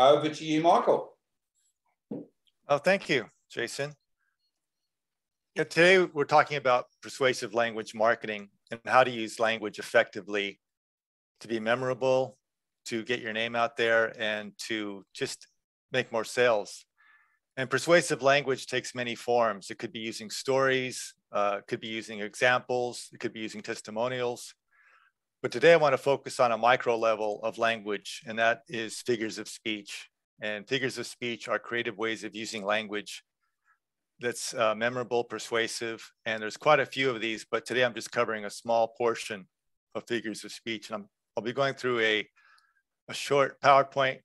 over to you, Michael. Oh, thank you, Jason. Yeah, today we're talking about persuasive language marketing and how to use language effectively to be memorable, to get your name out there, and to just make more sales. And persuasive language takes many forms. It could be using stories, it could be using examples, it could be using testimonials. But today I want to focus on a micro level of language, and that is figures of speech. And figures of speech are creative ways of using language that's memorable, persuasive, and there's quite a few of these, but today I'm just covering a small portion of figures of speech. And I'll be going through a short PowerPoint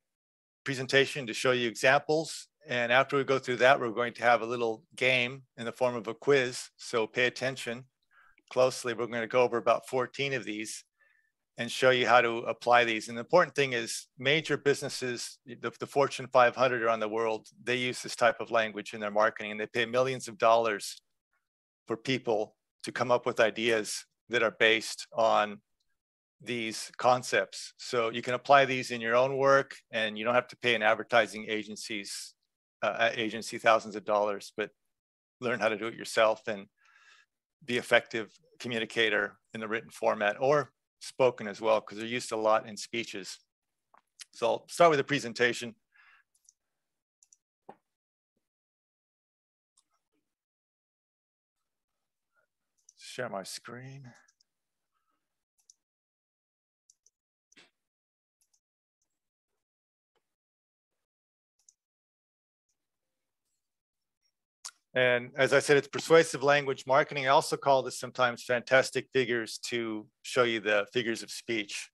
presentation to show you examples. And after we go through that, we're going to have a little game in the form of a quiz. So pay attention closely. We're going to go over about 14 of these and show you how to apply these. And the important thing is major businesses, the Fortune 500 around the world, they use this type of language in their marketing, and they pay millions of dollars for people to come up with ideas that are based on these concepts. So you can apply these in your own work, and you don't have to pay an advertising agency thousands of dollars, but learn how to do it yourself and be effective communicator in the written format or spoken as well, because they're used a lot in speeches. So I'll start with a presentation. Share my screen. And as I said, it's persuasive language marketing. I also call this sometimes fantastic figures to show you the figures of speech.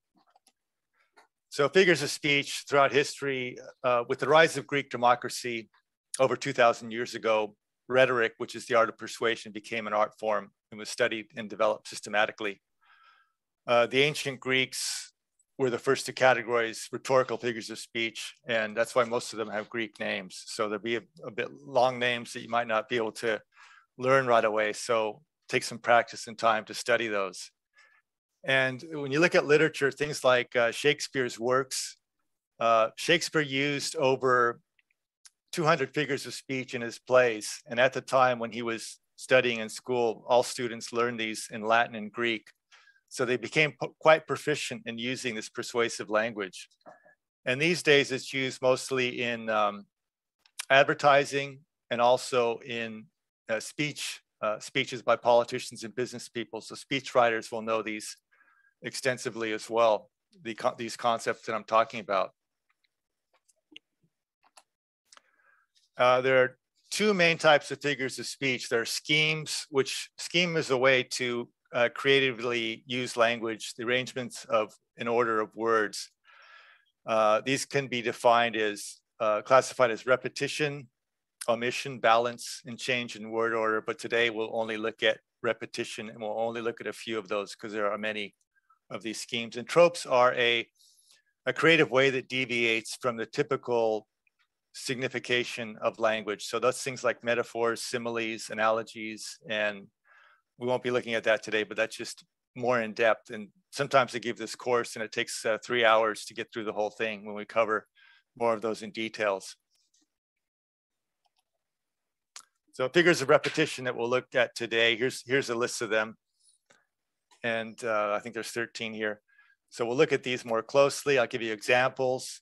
So figures of speech throughout history, with the rise of Greek democracy over 2,000 years ago, rhetoric, which is the art of persuasion, became an art form and was studied and developed systematically. The ancient Greeks were the first to categorize rhetorical figures of speech, and that's why most of them have Greek names. So there'll be a bit long names that you might not be able to learn right away. So take some practice and time to study those. And when you look at literature, things like Shakespeare's works, Shakespeare used over 200 figures of speech in his plays. And at the time when he was studying in school, all students learned these in Latin and Greek. So they became quite proficient in using this persuasive language. And these days it's used mostly in advertising and also in speeches by politicians and business people. So speech writers will know these extensively as well, these concepts that I'm talking about. There are two main types of figures of speech. There are schemes, which scheme is a way to creatively use language, the arrangements of an order of words. These can be defined as, classified as repetition, omission, balance, and change in word order. But today we'll only look at repetition, and we'll only look at a few of those because there are many of these schemes. And tropes are a creative way that deviates from the typical signification of language. So that's things like metaphors, similes, analogies, and we won't be looking at that today, but that's just more in depth. And sometimes they give this course and it takes 3 hours to get through the whole thing when we cover more of those in details. So figures of repetition that we'll look at today, here's a list of them. And I think there's 13 here. So we'll look at these more closely. I'll give you examples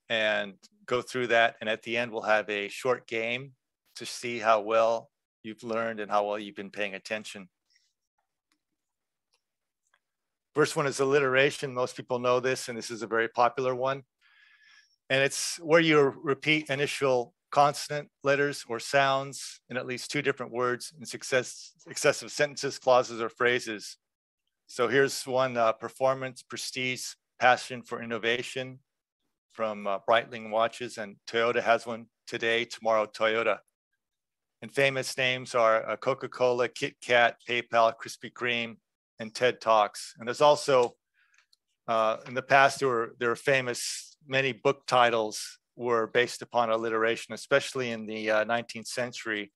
and go through that. And at the end, we'll have a short game to see how well you've learned and how well you've been paying attention. First one is alliteration. Most people know this, and this is a very popular one. And it's where you repeat initial consonant letters or sounds in at least 2 different words in successive sentences, clauses, or phrases. So here's one, performance, prestige, passion for innovation from Breitling watches, and Toyota has one today, tomorrow Toyota. And famous names are Coca-Cola, Kit Kat, PayPal, Krispy Kreme, and TED Talks. And there's also, in the past, there were famous, many book titles were based upon alliteration, especially in the 19th century.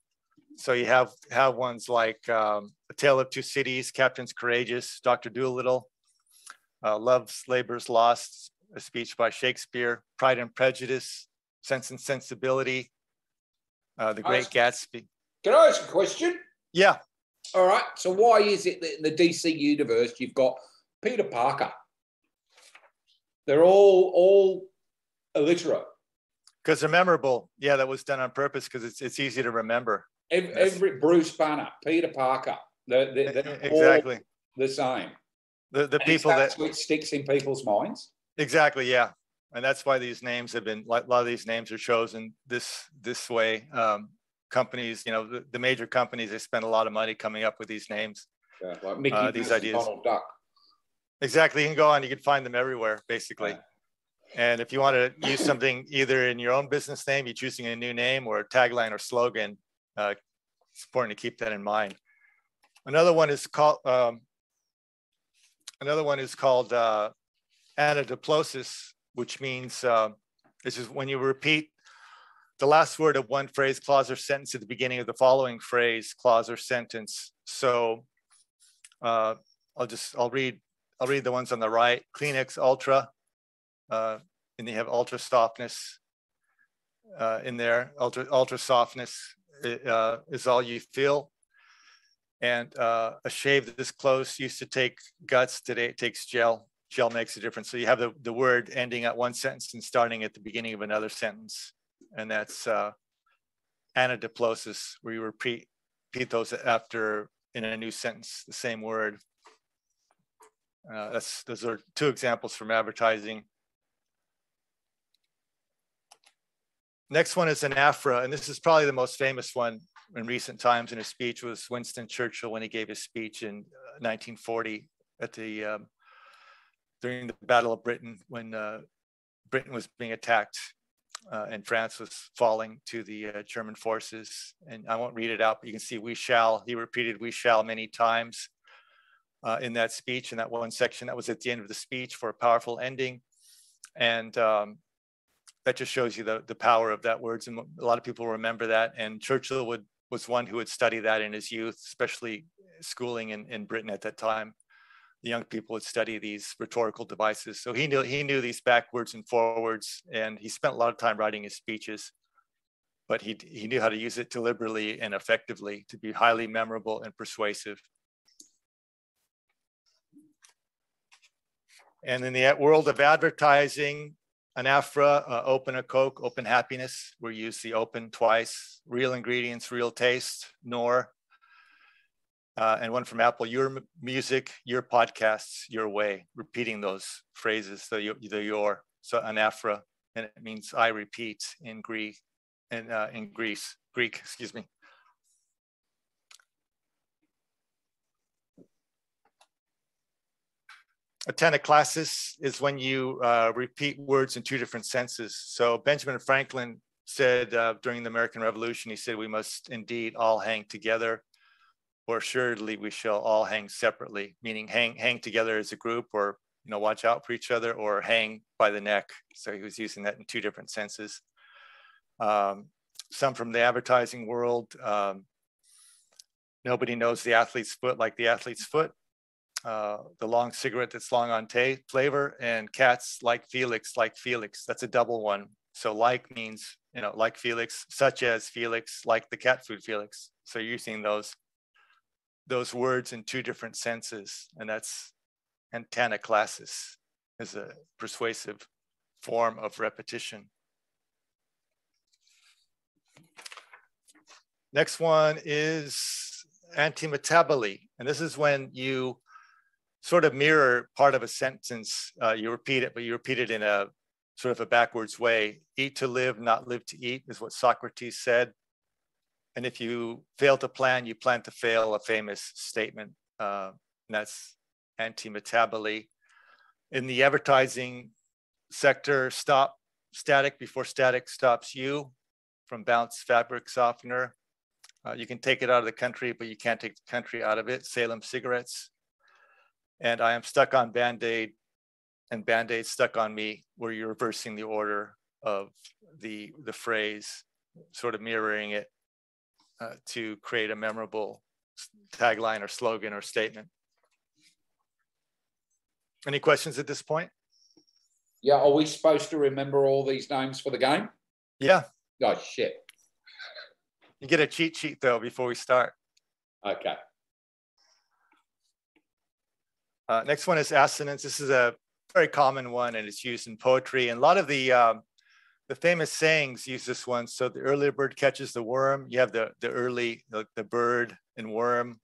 So you have ones like A Tale of Two Cities, Captain's Courageous, Dr. Dolittle, Love's Labor's Lost, a speech by Shakespeare. Pride and Prejudice, Sense and Sensibility, The Great Gatsby. Can I ask a question? Yeah. All right. So why is it that in the DC universe you've got Peter Parker? They're all illiterate. Because they're memorable. Yeah, that was done on purpose because it's easy to remember. Every Bruce Banner, Peter Parker, they're exactly all the same. The people that's what sticks in people's minds. Exactly, yeah, and that's why these names have been. A lot of these names are chosen this way. Companies, you know, the major companies, they spend a lot of money coming up with these names. Yeah, like Mickey these Mouse ideas. and Donald Duck. Exactly, you can go on. You can find them everywhere, basically. Yeah. And if you want to use something either in your own business name, you're choosing a new name or a tagline or slogan, it's important to keep that in mind. Another one is called Anti-Metabolism, which means this is when you repeat the last word of one phrase, clause, or sentence at the beginning of the following phrase, clause, or sentence. So I'll read the ones on the right. Kleenex Ultra. And you have ultra softness in there. Ultra softness is all you feel. And a shave this close used to take guts. Today it takes gel. Gel makes a difference. So you have the word ending at one sentence and starting at the beginning of another sentence. And that's Anti-Metabolism, where you repeat those after in a new sentence, the same word. Those are two examples from advertising. Next one is an AFRA, and this is probably the most famous one in recent times in his speech. Was Winston Churchill when he gave his speech in 1940 at the during the Battle of Britain, when Britain was being attacked and France was falling to the German forces. And I won't read it out, but you can see "we shall." He repeated "we shall" many times in that speech, in that one section. That was at the end of the speech for a powerful ending. And that just shows you the power of that words. And a lot of people remember that. And Churchill was one who would study that in his youth, especially schooling in Britain at that time. The young people would study these rhetorical devices. So he knew these backwards and forwards, and he spent a lot of time writing his speeches, but he knew how to use it deliberately and effectively to be highly memorable and persuasive. And in the world of advertising, an AFRA, open a Coke, open happiness. We use the open twice. Real ingredients, real taste, nor. And one from Apple, your music, your podcasts, your way. Repeating those phrases, the your. So an AFRA, and it means I repeat in Greek, and in Greek, excuse me. Antenaclasis is when you repeat words in two different senses. So Benjamin Franklin said during the American Revolution, he said, "We must indeed all hang together, or assuredly we shall all hang separately," meaning hang together as a group, or watch out for each other, or hang by the neck. So he was using that in two different senses. Some from the advertising world. Nobody knows the athlete's foot like the athlete's foot. The long cigarette that's long on flavor, and cats like Felix, that's a double one. So like means, like Felix, such as Felix, like the cat food Felix. So you're using those words in two different senses, and that's antenaclasis, is a persuasive form of repetition. Next one is anti-metabolism, and this is when you sort of mirror part of a sentence. You repeat it, but you repeat it in a sort of a backwards way. Eat to live, not live to eat, is what Socrates said. And if you fail to plan, you plan to fail, a famous statement. And that's anti-metabolism. In the advertising sector, stop static before static stops you, from Bounce Fabric Softener. You can take it out of the country, but you can't take the country out of it. Salem Cigarettes. And I am stuck on Band-Aid, and Band-Aid stuck on me, where you're reversing the order of the phrase, sort of mirroring it to create a memorable tagline or slogan or statement. Any questions at this point? Yeah, are we supposed to remember all these names for the game? Yeah. Oh, shit. You get a cheat sheet, though, before we start. Okay. Next one is assonance. This is a very common one, and it's used in poetry. And a lot of the famous sayings use this one. So the earlier bird catches the worm. You have the bird and worm.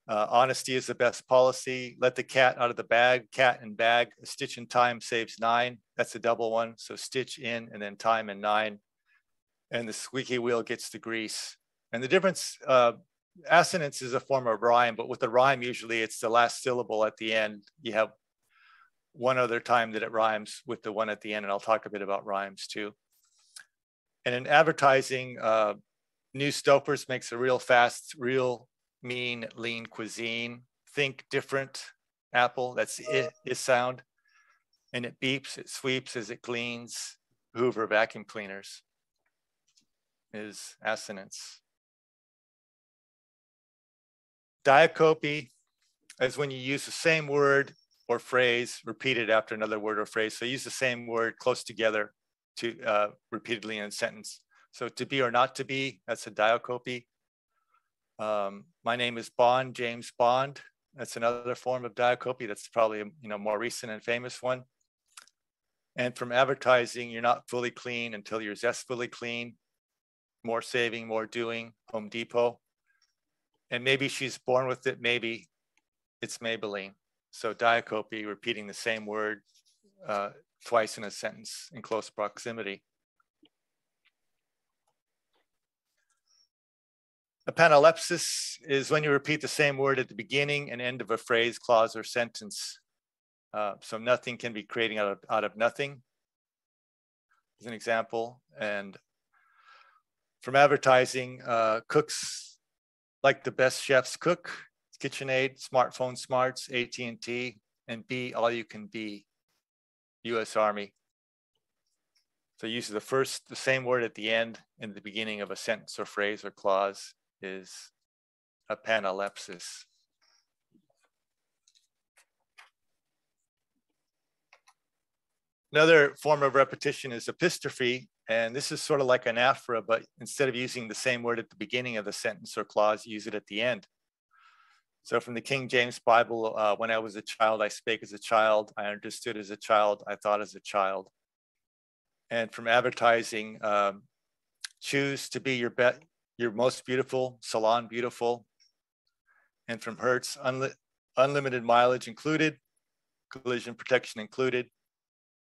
Honesty is the best policy. Let the cat out of the bag. Cat and bag. A stitch in time saves 9. That's a double one. So stitch in and then time and 9. And the squeaky wheel gets the grease. And the difference, assonance is a form of rhyme, but with the rhyme, usually it's the last syllable at the end. You have one other time that it rhymes with the one at the end, and I'll talk a bit about rhymes too. And in advertising, new Stouffer's makes a real fast, real mean, lean cuisine. Think different, Apple, that's it, is sound. And it beeps, it sweeps as it cleans. Hoover vacuum cleaners is assonance. Diacope is when you use the same word or phrase repeated after another word or phrase. So use the same word close together to repeatedly in a sentence. So to be or not to be, that's a diacope. My name is Bond, James Bond. That's another form of diacope. That's probably a more recent and famous one. And from advertising, you're not fully clean until you're zestfully clean. More saving, more doing, Home Depot. And maybe she's born with it, maybe it's Maybelline. So diacope, repeating the same word twice in a sentence in close proximity. A panalepsis is when you repeat the same word at the beginning and end of a phrase, clause, or sentence. So nothing can be creating out of nothing, as an example. And from advertising, cooks like the best chefs cook, KitchenAid, smartphone smarts, AT&T, and be all you can be, US Army. So use the same word at the end and the beginning of a sentence or phrase or clause is a panalepsis. Another form of repetition is epistrophe, and this is sort of like an aphra, but instead of using the same word at the beginning of the sentence or clause, use it at the end. So from the King James Bible, when I was a child, I spake as a child, I understood as a child, I thought as a child. And from advertising, choose to be your most beautiful, salon beautiful. And from Hertz, unlimited mileage included, collision protection included,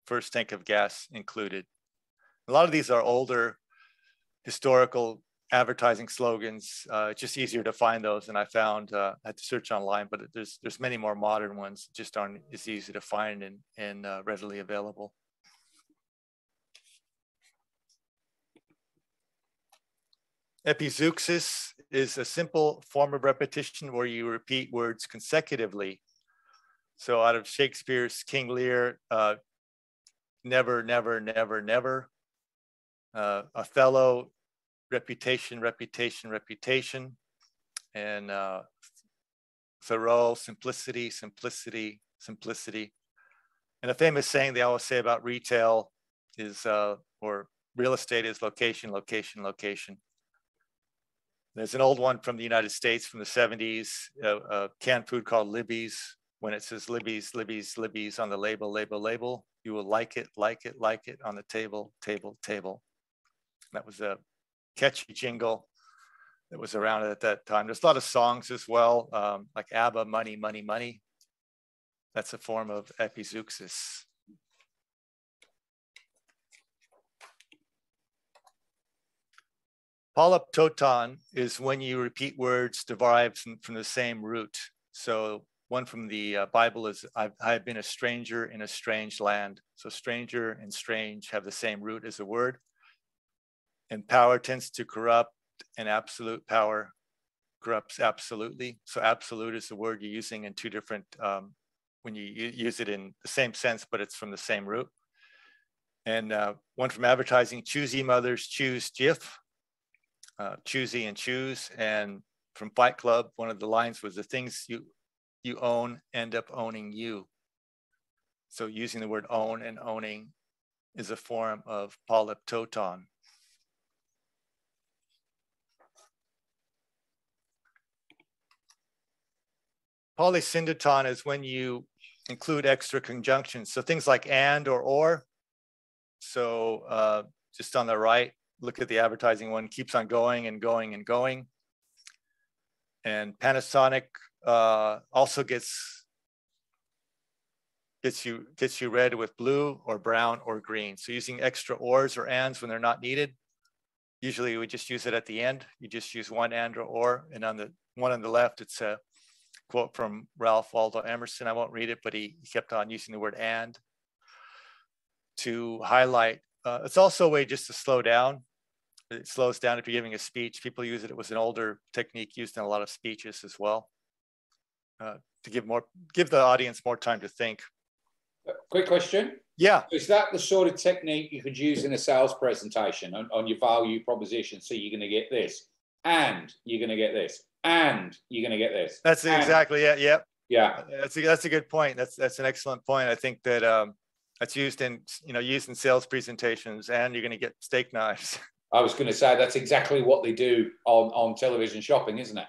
first tank of gas included. A lot of these are older historical advertising slogans. It's just easier to find those, and I found I had to search online, but there's many more modern ones just aren't as easy to find and readily available. Epizeuxis is a simple form of repetition where you repeat words consecutively. So out of Shakespeare's King Lear, never, never, never, never. Othello, reputation, reputation, reputation. And Thoreau, simplicity, simplicity, simplicity. And a famous saying they always say about retail is, or real estate is location, location, location. There's an old one from the United States from the 70s, a canned food called Libby's. When it says Libby's, Libby's, Libby's on the label, label, label, you will like it, like it, like it on the table, table, table. That was a catchy jingle that was around at that time. There's a lot of songs as well, like ABBA, Money, Money, Money. That's a form of epizeuxis. Polyptoton is when you repeat words derived from the same root. So one from the Bible is, I've been a stranger in a strange land. So stranger and strange have the same root as a word. And power tends to corrupt, and absolute power corrupts absolutely. So absolute is the word you're using in two different, when you use it in the same sense, but it's from the same root. And one from advertising, choosy mothers choose Jif. Choosy and choose. And from Fight Club, one of the lines was the things you own end up owning you. So using the word own and owning is a form of polyptoton. Polysyndeton is when you include extra conjunctions. So things like and or. So just on the right, look at the advertising one, keeps on going and going and going. And Panasonic also gets you red with blue or brown or green. So using extra ors or ands when they're not needed. Usually we just use it at the end. You just use one and or. And on the one on the left, it's a quote from Ralph Waldo Emerson. I won't read it, but he kept on using the word and to highlight. It's also a way just to slow down. It slows down if you're giving a speech. People use it. It was an older technique used in a lot of speeches as well, to give the audience more time to think. Quick question. Yeah. Is that the sort of technique you could use in a sales presentation on your value proposition? So you're going to get this, and you're going to get this, and you're going to get this. That's exactly it. Yep. Yeah. That's a good point. That's an excellent point. I think that that's used in sales presentations, and you're going to get steak knives. I was going to say that's exactly what they do on television shopping, isn't it?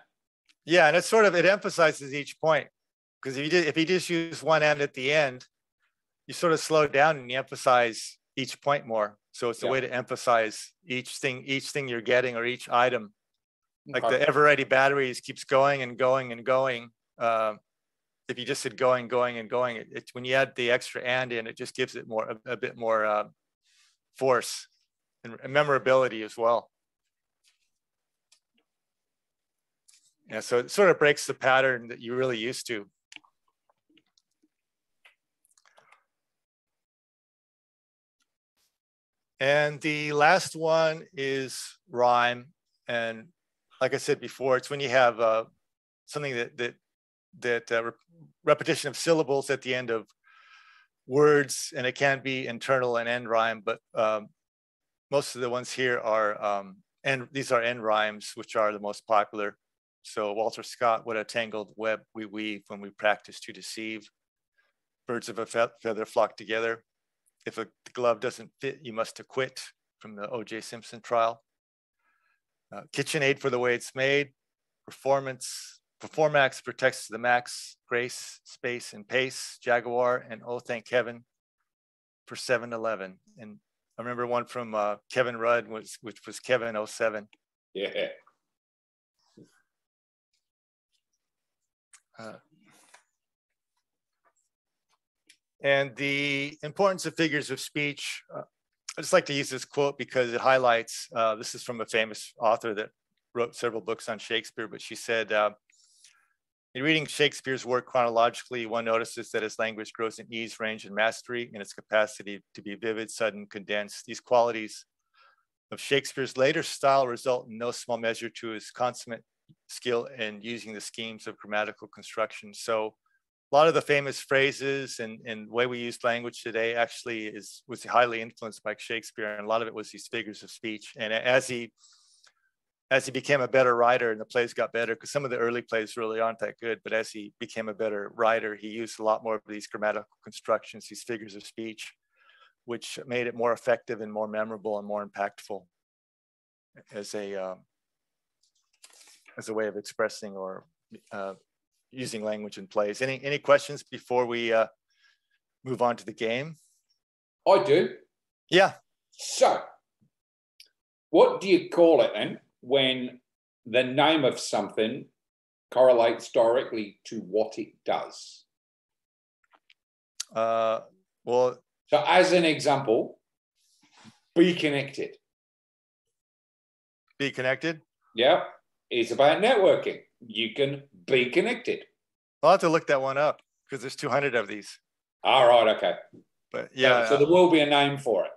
Yeah, and it emphasizes each point, because if you just use one and at the end, you sort of slow down and you emphasize each point more. So it's a way to emphasize each thing you're getting or each item. Like the ever-ready batteries keeps going and going and going. If you just said going, going, and going, when you add the extra and in, it just gives it a bit more force and memorability as well. Yeah, so it sort of breaks the pattern that you're really used to. And the last one is rhyme. And like I said before, it's when you have something that repetition of syllables at the end of words, and it can be internal and end rhyme, but most of the ones here are these are end rhymes, which are the most popular. So Walter Scott, what a tangled web we weave when we practice to deceive. Birds of a feather flock together. If the glove doesn't fit, you must acquit, from the O.J. Simpson trial. KitchenAid for the way it's made. Performax protects the max. Grace, space, and pace. Jaguar, and oh, thank Kevin for 7-Eleven. And I remember one from Kevin Rudd, which was Kevin 07. Yeah. And the importance of figures of speech. I just like to use this quote because it highlights, this is from a famous author that wrote several books on Shakespeare, but she said, in reading Shakespeare's work chronologically, one notices that his language grows in ease, range, and mastery in its capacity to be vivid, sudden, condensed. These qualities of Shakespeare's later style result in no small measure to his consummate skill in using the schemes of grammatical construction. So a lot of the famous phrases and the way we use language today actually was highly influenced by Shakespeare, and a lot of it was these figures of speech. And as he became a better writer and the plays got better, because some of the early plays really aren't that good, but as he became a better writer, he used a lot more of these grammatical constructions, these figures of speech, which made it more effective and more memorable and more impactful as a way of expressing or using language in plays. Any questions before we move on to the game? I do. Yeah. So, what do you call it then when the name of something correlates directly to what it does? Well, so as an example, be connected. Be connected? Yeah, it's about networking. You can be connected. I'll have to look that one up because there's 200 of these. All right, okay. But yeah. So there will be a name for it.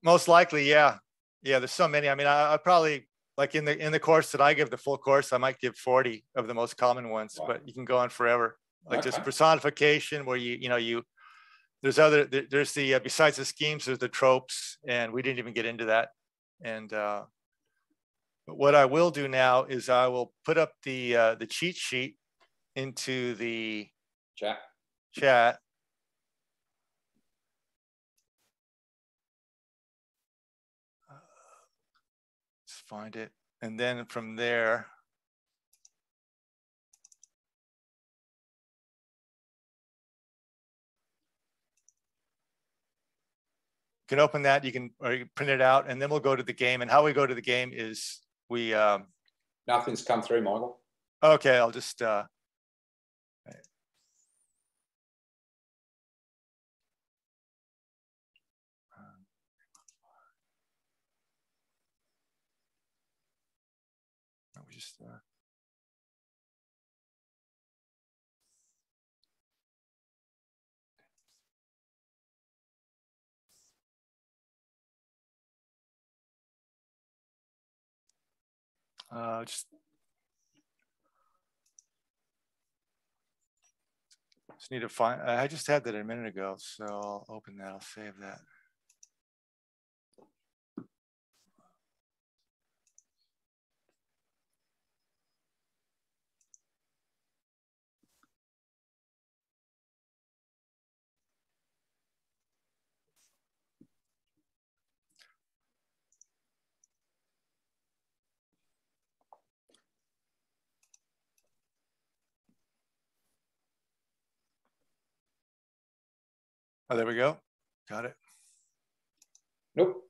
Most likely, yeah. Yeah, there's so many. I mean, I probably, like in the course that I give, the full course, I might give 40 of the most common ones, wow. But you can go on forever. Like just personification, where there's the besides the schemes, there's the tropes, and we didn't even get into that. And but what I will do now is I will put up the cheat sheet into the chat. find it. And then from there, you can open that, you can print it out, and then we'll go to the game. And how we go to the game is we... Nothing's come through, Michael. Okay, I'll just... just need to find, I just had that a minute ago, so I'll open that, I'll save that. Oh, there we go. Got it. Nope.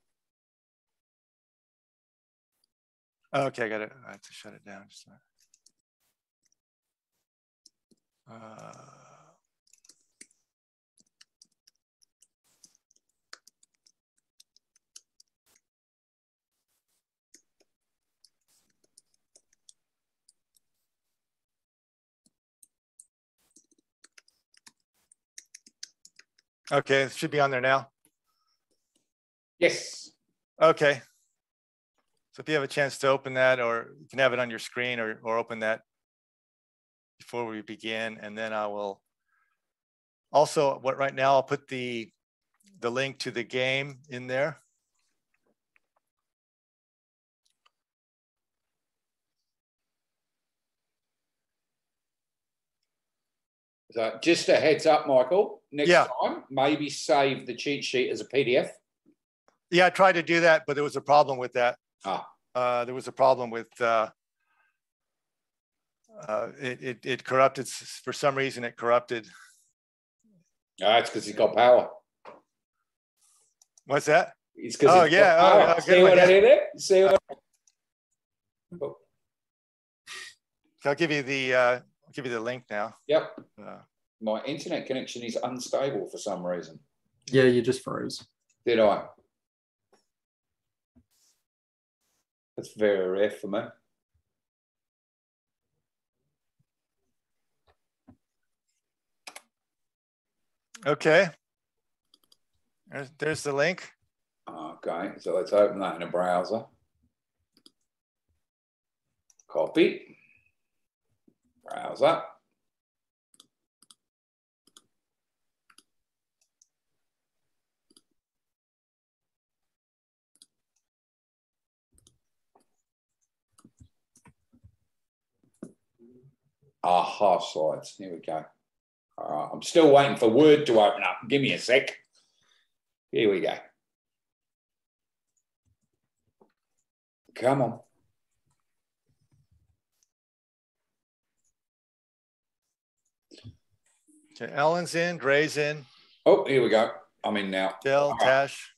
Okay, I got it. I have to shut it down. Just okay, it should be on there now. Yes. Okay. So if you have a chance to open that, or you can have it on your screen, or open that before we begin, and then I will also, right now, I'll put the link to the game in there. So just a heads up, Michael, next time, maybe save the cheat sheet as a PDF. Yeah, I tried to do that, but there was a problem with that. There was a problem with it corrupted. For some reason, it corrupted. That's because he's got power. What's that? It's because he's got power. See what I did there? See what? I'll give you the link now. Yep. My internet connection is unstable for some reason. Yeah, you just froze. Did I? That's very rare for me. Okay. There's the link. Okay, so let's open that in a browser. Copy. Browser. Aha, slides. Here we go. All right, I'm still waiting for Word to open up. Give me a sec. Here we go. Come on. Okay, Alan's in, Gray's in. Oh, here we go. I'm in now. Del, Tash.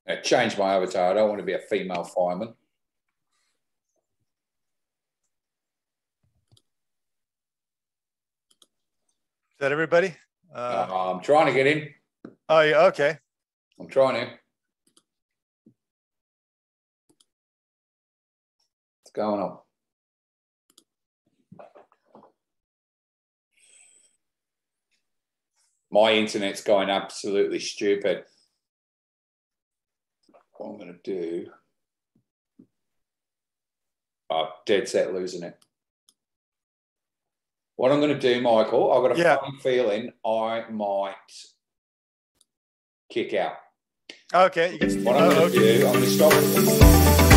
I changed my avatar. I don't want to be a female fireman. Is that everybody? I'm trying to get in. Oh, yeah, okay. I'm trying to. What's going on? My internet's going absolutely stupid. What I'm going to do... I'm dead set losing it. What I'm going to do, Michael, I've got a funny feeling I might kick out. Okay. What I'm going to do, I'm going to stop.